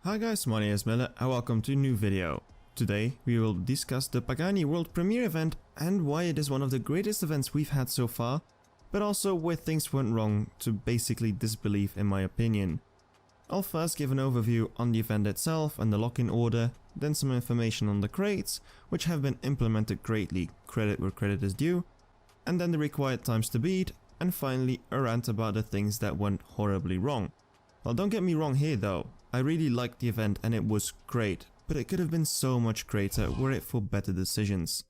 Hi guys, my name is Miller and welcome to a new video. Today we will discuss the Pagani World Premiere Event and why it is one of the greatest events we've had so far, but also where things went wrong to basically disbelief in my opinion. I'll first give an overview on the event itself and the lock-in order, then some information on the crates, which have been implemented greatly, credit where credit is due, and then the required times to beat, and finally a rant about the things that went horribly wrong. Well, don't get me wrong here though, I really liked the event and it was great, but it could have been so much greater were it for better decisions.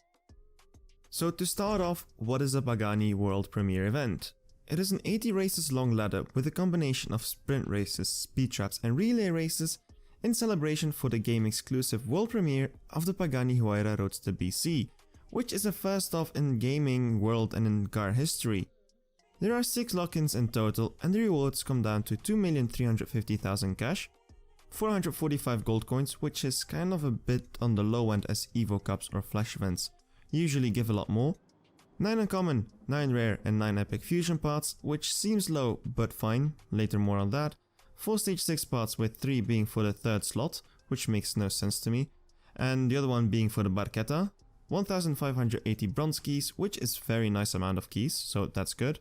So to start off, what is a Pagani World Premiere Event? It is an 80 races long ladder with a combination of sprint races, speed traps and relay races in celebration for the game exclusive world premiere of the Pagani Huayra Roadster BC, which is a first off in gaming world and in car history. There are 6 lock-ins in total and the rewards come down to 2,350,000 cash, 445 gold coins, which is kind of a bit on the low end as Evo Cups or Flash events usually give a lot more, 9 uncommon, 9 rare and 9 epic fusion parts, which seems low but fine, later more on that, 4 stage 6 parts with 3 being for the 3rd slot, which makes no sense to me, and the other one being for the Barchetta, 1580 bronze keys, which is very nice amount of keys, so that's good,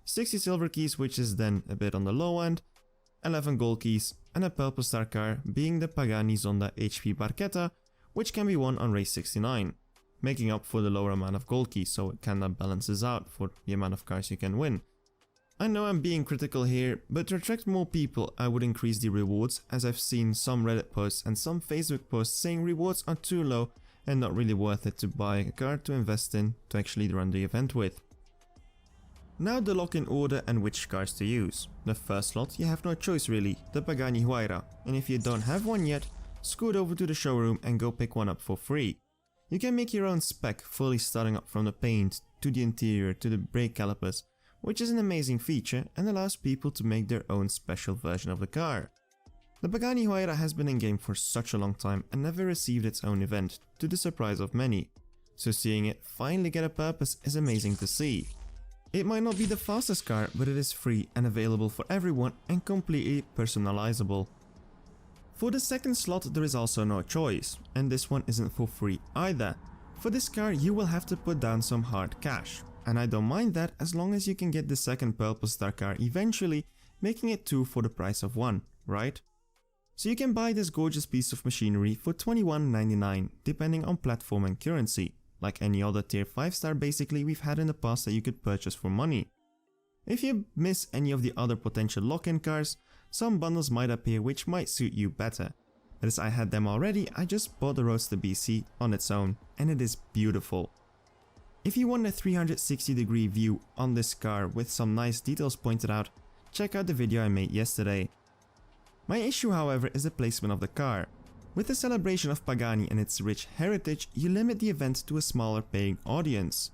60 silver keys, which is then a bit on the low end, 11 gold keys, and a purple star car being the Pagani Zonda HP Barchetta, which can be won on race 69, making up for the lower amount of gold keys, so it kinda balances out for the amount of cars you can win. I know I'm being critical here, but to attract more people I would increase the rewards, as I've seen some Reddit posts and some Facebook posts saying rewards are too low and not really worth it to buy a car to invest in to actually run the event with. Now the lock-in order and which cars to use. The first slot you have no choice really, the Pagani Huayra, and if you don't have one yet, scoot over to the showroom and go pick one up for free. You can make your own spec, fully starting up from the paint, to the interior, to the brake calipers, which is an amazing feature and allows people to make their own special version of the car. The Pagani Huayra has been in game for such a long time and never received its own event, to the surprise of many, so seeing it finally get a purpose is amazing to see. It might not be the fastest car, but it is free and available for everyone and completely personalizable. For the second slot there is also no choice, and this one isn't for free either. For this car you will have to put down some hard cash, and I don't mind that as long as you can get the second purple star car eventually, making it 2 for the price of 1, right? So you can buy this gorgeous piece of machinery for $21.99 depending on platform and currency. Like any other tier 5 star basically we've had in the past that you could purchase for money. If you miss any of the other potential lock-in cars, some bundles might appear which might suit you better. But as I had them already, I just bought the Roadster BC on its own, and it is beautiful. If you want a 360-degree view on this car with some nice details pointed out, check out the video I made yesterday. My issue however is the placement of the car. With the celebration of Pagani and its rich heritage, you limit the event to a smaller paying audience.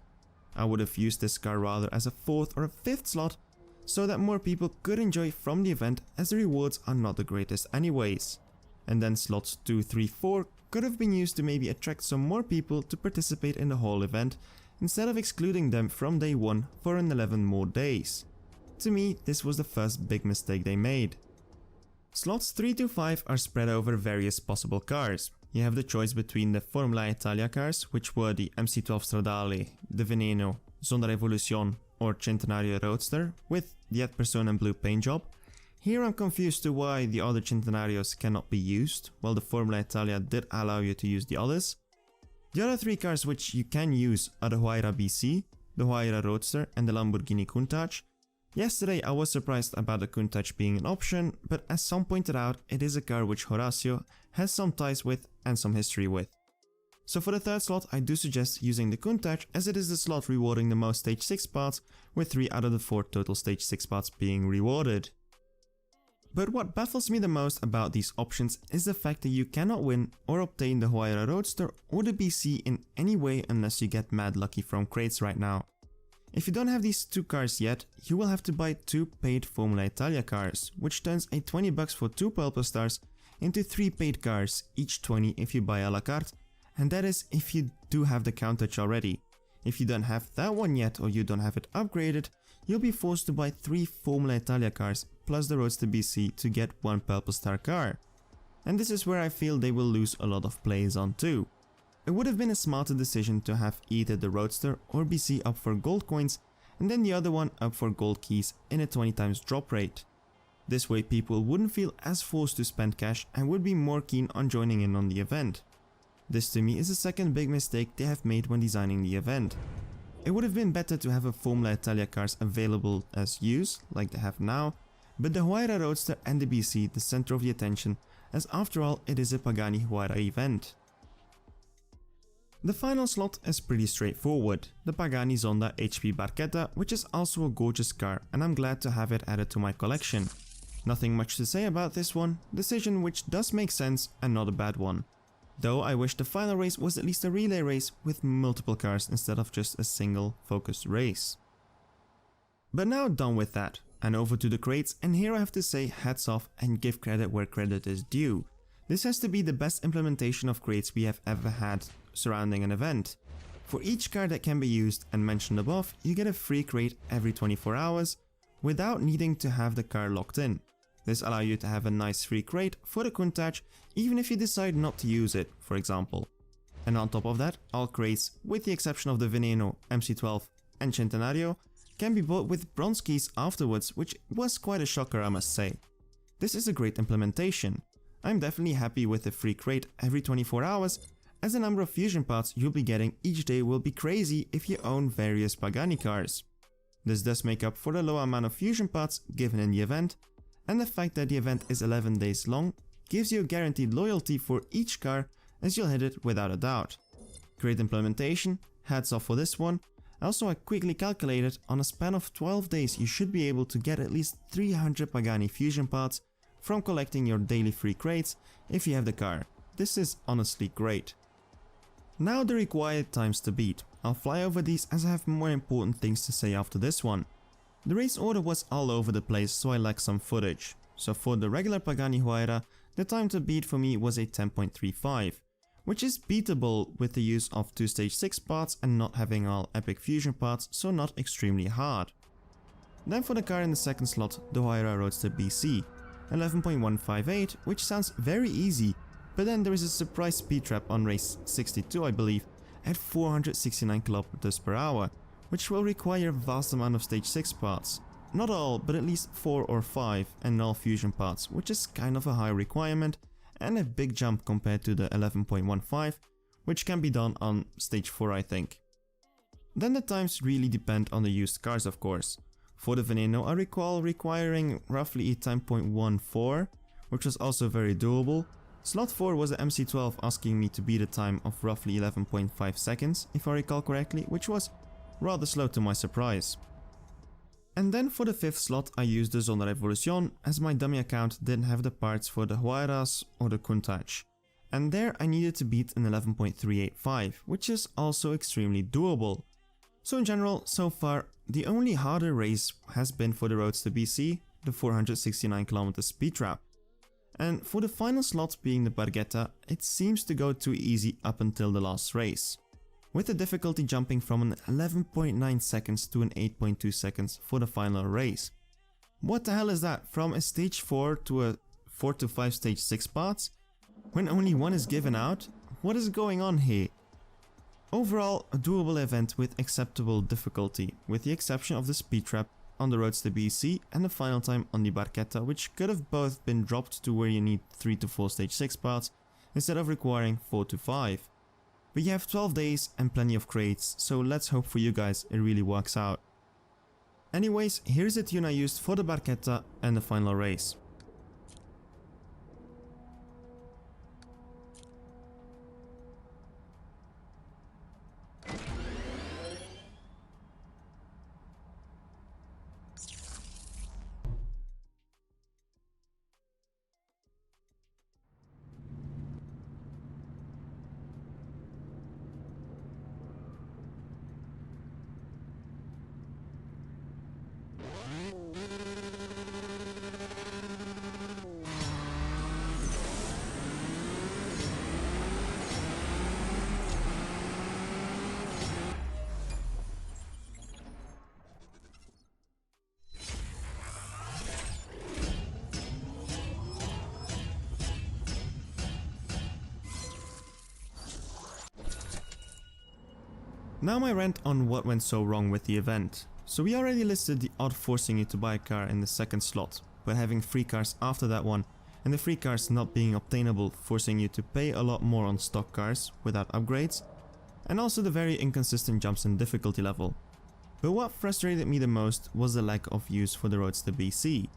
I would have used this car rather as a 4th or a 5th slot, so that more people could enjoy from the event as the rewards are not the greatest anyways. And then slots 2, 3, 4 could have been used to maybe attract some more people to participate in the whole event, instead of excluding them from day 1 for an 11 more days. To me, this was the first big mistake they made. Slots 3 to 5 are spread over various possible cars. You have the choice between the Formula Italia cars, which were the MC12 Stradale, the Veneno, Zonda Revolution or Centenario Roadster, with the Ad Persona and blue paint job. Here I'm confused to why the other Centenarios cannot be used, while the Formula Italia did allow you to use the others. The other 3 cars which you can use are the Huayra BC, the Huayra Roadster and the Lamborghini Countach. Yesterday I was surprised about the Countach being an option, but as some pointed out, it is a car which Horacio has some ties with and some history with. So for the 3rd slot I do suggest using the Countach, as it is the slot rewarding the most stage 6 parts, with 3 out of the 4 total stage 6 parts being rewarded. But what baffles me the most about these options is the fact that you cannot win or obtain the Huayra Roadster or the BC in any way unless you get mad lucky from crates right now. If you don't have these 2 cars yet, you will have to buy 2 paid Formula Italia cars, which turns a $20 for 2 purple stars into 3 paid cars, each 20 if you buy a la carte, and that is if you do have the Countach already. If you don't have that one yet or you don't have it upgraded, you'll be forced to buy 3 Formula Italia cars plus the Roadster BC to get 1 purple star car. and this is where I feel they will lose a lot of players on too. It would have been a smarter decision to have either the Roadster or BC up for gold coins and then the other one up for gold keys in a 20 times drop rate. This way people wouldn't feel as forced to spend cash and would be more keen on joining in on the event. This to me is the second big mistake they have made when designing the event. It would have been better to have a Formula Italia cars available as used, like they have now, but the Huayra Roadster and the BC the center of the attention, as after all it is a Pagani Huayra event. The final slot is pretty straightforward, the Pagani Zonda HP Barchetta, which is also a gorgeous car and I'm glad to have it added to my collection. Nothing much to say about this one, decision which does make sense and not a bad one. Though I wish the final race was at least a relay race with multiple cars instead of just a single focused race. But now done with that, and over to the crates, and here I have to say hats off and give credit where credit is due. This has to be the best implementation of crates we have ever had surrounding an event. For each car that can be used and mentioned above, you get a free crate every 24 hours without needing to have the car locked in. This allows you to have a nice free crate for the Countach even if you decide not to use it, for example. And on top of that, all crates, with the exception of the Veneno, MC12 and Centenario, can be bought with bronze keys afterwards, which was quite a shocker I must say. This is a great implementation. I'm definitely happy with the free crate every 24 hours, as the number of fusion parts you'll be getting each day will be crazy if you own various Pagani cars. This does make up for the low amount of fusion parts given in the event, and the fact that the event is 11 days long gives you a guaranteed loyalty for each car as you'll hit it without a doubt. Great implementation, hats off for this one. Also I quickly calculated on a span of 12 days you should be able to get at least 300 Pagani fusion parts from collecting your daily free crates if you have the car. This is honestly great. Now the required times to beat. I'll fly over these as I have more important things to say after this one. The race order was all over the place, so I lack some footage. So for the regular Pagani Huayra, the time to beat for me was a 10.35, which is beatable with the use of 2 stage 6 parts and not having all epic fusion parts, so not extremely hard. Then for the car in the second slot, the Huayra Roadster BC, 11.158, which sounds very easy, but then there is a surprise speed trap on race 62 I believe, at 469 km per hour, which will require a vast amount of stage 6 parts. Not all, but at least 4 or 5 and null fusion parts, which is kind of a high requirement and a big jump compared to the 11.15, which can be done on stage 4 I think. Then the times really depend on the used cars of course. For the Veneno I recall requiring roughly a 10.14, which was also very doable. Slot 4 was the MC12 asking me to beat a time of roughly 11.5 seconds if I recall correctly, which was rather slow to my surprise. And then for the 5th slot I used the Zonda Revolution as my dummy account didn't have the parts for the Huayras or the Countach. And there I needed to beat an 11.385, which is also extremely doable. So in general, so far, the only harder race has been for the Roadster BC, the 469 km speed trap. And for the final slot being the Barchetta, it seems to go too easy up until the last race, with the difficulty jumping from an 11.9 seconds to an 8.2 seconds for the final race. What the hell is that, from a stage 4 to a 4 to 5 stage 6 parts? When only one is given out? What is going on here? Overall, a doable event with acceptable difficulty, with the exception of the speed trap on the Roadster BC and the final time on the Barchetta, which could have both been dropped to where you need 3 to 4 stage 6 parts instead of requiring 4 to 5. But you have 12 days and plenty of crates, so let's hope for you guys it really works out. Anyways, here's the tune I used for the Barchetta and the final race. Now my rant on what went so wrong with the event. So we already listed the odd forcing you to buy a car in the second slot, but having free cars after that one, and the free cars not being obtainable, forcing you to pay a lot more on stock cars without upgrades, and also the very inconsistent jumps in difficulty level. But what frustrated me the most was the lack of use for the Roadster BC.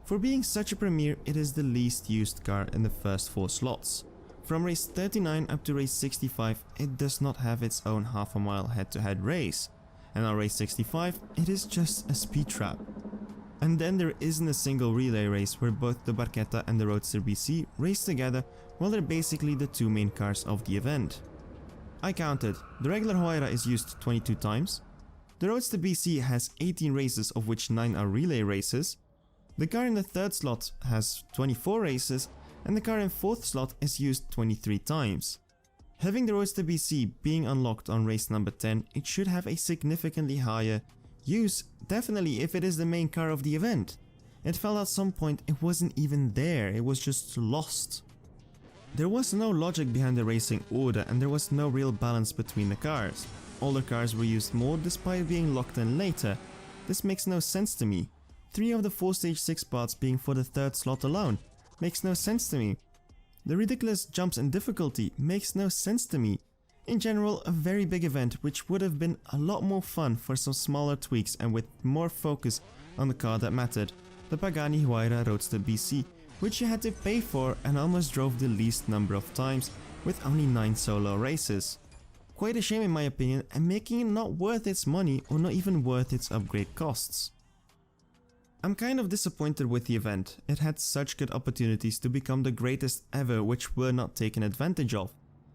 For being such a premiere, it is the least used car in the first 4 slots. From race 39 up to race 65, it does not have its own half a mile head-to-head race, and on race 65, it is just a speed trap. And then there isn't a single relay race where both the Barchetta and the Roadster BC race together, while they're basically the 2 main cars of the event. I counted, the regular Huayra is used 22 times, the Roadster BC has 18 races of which 9 are relay races, the car in the 3rd slot has 24 races, and the car in 4th slot is used 23 times. Having the Roadster BC being unlocked on race number 10, it should have a significantly higher use, definitely if it is the main car of the event. It felt at some point it wasn't even there, it was just lost. There was no logic behind the racing order and there was no real balance between the cars. Older cars were used more despite being locked in later. This makes no sense to me. 3 of the 4 stage 6 spots being for the 3rd slot alone makes no sense to me. The ridiculous jumps in difficulty makes no sense to me. In general, a very big event which would have been a lot more fun for some smaller tweaks and with more focus on the car that mattered, the Pagani Huayra Roadster BC, which you had to pay for and almost drove the least number of times with only 9 solo races. Quite a shame in my opinion, and making it not worth its money or not even worth its upgrade costs. I'm kind of disappointed with the event. It had such good opportunities to become the greatest ever which were not taken advantage of.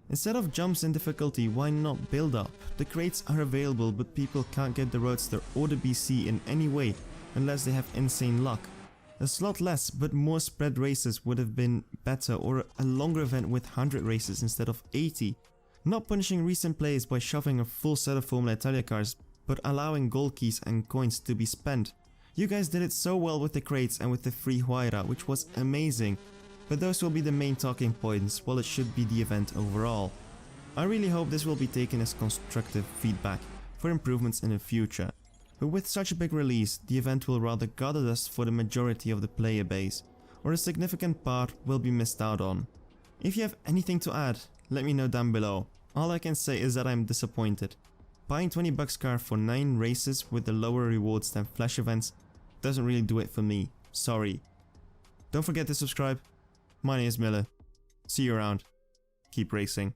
Instead of jumps in difficulty, why not build up? The crates are available but people can't get the Roadster or the BC in any way unless they have insane luck. A slot less but more spread races would have been better, or a longer event with 100 races instead of 80. Not punishing recent players by shoving a full set of Formula Italia cars but allowing gold keys and coins to be spent. You guys did it so well with the crates and with the free Huayra, which was amazing, but those will be the main talking points while it should be the event overall. I really hope this will be taken as constructive feedback for improvements in the future, but with such a big release, the event will rather gather dust for the majority of the player base, or a significant part will be missed out on. If you have anything to add, let me know down below. All I can say is that I'm disappointed. Buying $20 car for 9 races with the lower rewards than flash events doesn't really do it for me, sorry. Don't forget to subscribe. My name is Miller. See you around. Keep racing.